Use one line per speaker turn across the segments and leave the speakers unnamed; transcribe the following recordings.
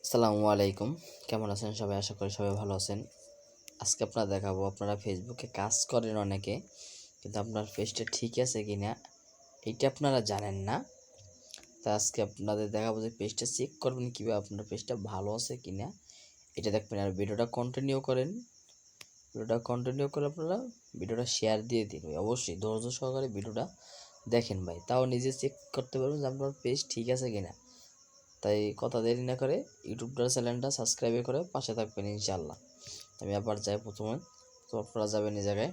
আসসালামু আলাইকুম। কেমন আছেন সবাই? আশা করি সবাই ভালো আছেন। আজকে আপনারা দেখাবো, আপনারা ফেসবুকে কাজ করেন অনেকে, কিন্তু আপনার পেজটা ঠিক আছে কিনা এইটা আপনারা জানেন না। তা আজকে আপনাদের দেখাবো যে পেজটা চেক করবেন কীভাবে, আপনার পেজটা ভালো আছে কিনা এটা দেখবেন। আর ভিডিওটা কন্টিনিউ করেন, ভিডিওটা কন্টিনিউ করে আপনারা ভিডিওটা শেয়ার দিয়ে দিন। অবশ্যই ধৈর্য সহকারে ভিডিওটা দেখেন ভাই, তাও নিজে চেক করতে পারবেন যে আপনার পেজ ঠিক আছে কিনা। তাই কথা দেরি না করে ইউটিউবটার চ্যানেলটা সাবস্ক্রাইব করে পাশে থাকবেন ইনশাআল্লাহ। আমি আবার যাই প্রথমে, তো আপনারা যাবেন এই জায়গায়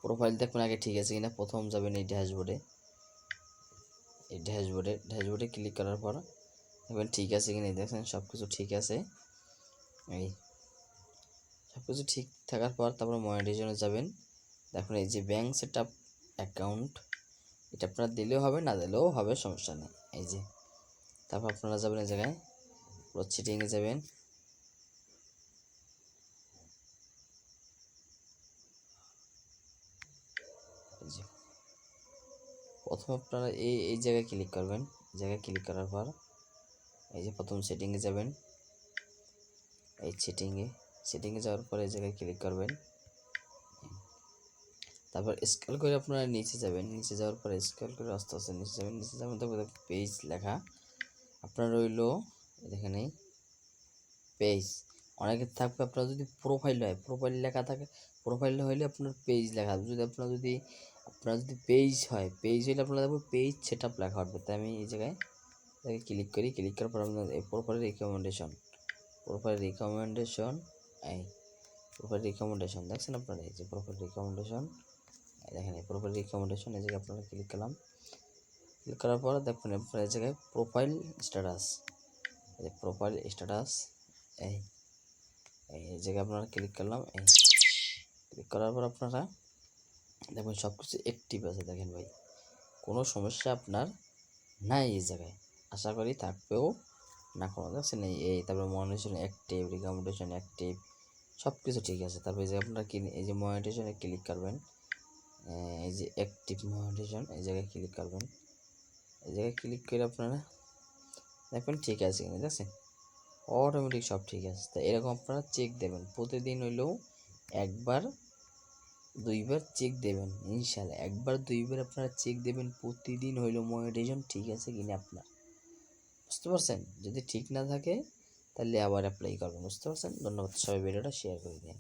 প্রোফাইল দেখবেন আগে ঠিক আছে কিনা। প্রথম যাবেন এই ড্যাশবোর্ডে, এই ড্যাশবোর্ডে ক্লিক করার পর দেখবেন ঠিক আছে কিনা। দেখছেন সব কিছু ঠিক আছে, এই সব কিছু ঠিক থাকার পর তারপর মনিটাইজেশনে যাবেন। দেখুন এই যে ব্যাংক সেট আপ অ্যাকাউন্ট, এটা আপনারা দিলেও হবে না দিলেও হবে, সমস্যা নেই। এই যে তারপর আপনারা যাবেন এই জায়গায় পুরো সেটিংয়ে যাবেন। প্রথম আপনারা এই জায়গায় ক্লিক করবেন। জায়গায় ক্লিক করার পর এই যে প্রথম সেটিংয়ে যাবেন। এই সেটিংয়ে যাওয়ার পর এই জায়গায় ক্লিক করবেন। তারপর স্ক্রল করে আপনারা নিচে যাবেন। নিচে যাওয়ার পরে স্ক্রল করে আস্তে আস্তে নিচে যাবেন। নিচে যাবেন তারপর পেজ লেখা আপনার রইলো এখানে পেজ। অনেকের থাকবে আপনার যদি প্রোফাইল হয়, প্রোফাইল লেখা থাকে, প্রোফাইল হইলে আপনার পেজ লেখা। যদি আপনার যদি পেজ হয়, পেজ হইলে আপনার দেখবো পেজ সেট আপ লেখা হবে। তাই আমি এই জায়গায় ক্লিক করি। ক্লিক করার পর আপনার এই প্রোফাইল রিকমেন্ডেশন এই প্রোফাইল রিকমেন্ডেশন দেখছেন আপনারা, এই যে প্রোফাইল রিকমেন্ডেশন দেখেন। এই প্রোফাইল রিকমেন্ডেশন এই জায়গায় আপনারা ক্লিক করলাম। ক্লিক করার পর দেখবেন আপনার এই জায়গায় প্রোফাইল স্ট্যাটাস, এই প্রোফাইল স্ট্যাটাস এই এই জায়গায় আপনারা ক্লিক করলাম। এই ক্লিক করার পর আপনারা দেখবেন সব কিছু অ্যাক্টিভ আছে। দেখেন ভাই, কোনো সমস্যা আপনার নাই এই জায়গায়, আশা করি থাকবেও না কোনো। দেখছেন এই তারপরে মনিটাইজেশন অ্যাক্টিভ, রিকমেন্ডেশন অ্যাক্টিভ, সব কিছু ঠিক আছে। তারপরে এই যে আপনারা এই যে মনিটাইজেশনে ক্লিক করবেন। এই যে অ্যাক্টিভ মনিটাইজেশন এই জায়গায় ক্লিক করবেন। এই জায়গায় ক্লিক করে আপনারা দেখবেন ঠিক আছে কিনা। দেখছেন অটোমেটিক সব ঠিক আছে। তা এরকম আপনারা চেক দেবেন প্রতিদিন হইলেও একবার দুইবার চেক দেবেন ইনশাআল্লাহ। একবার দুইবার আপনারা চেক দেবেন প্রতিদিন হইলেও মনিটাইজেশন ঠিক আছে কিনা আপনার, বুঝতে পারছেন? যদি ঠিক না থাকে তাহলে আবার অ্যাপ্লাই করবেন, বুঝতে পারছেন? ধন্যবাদ, সবাই ভিডিওটা শেয়ার করে দিন।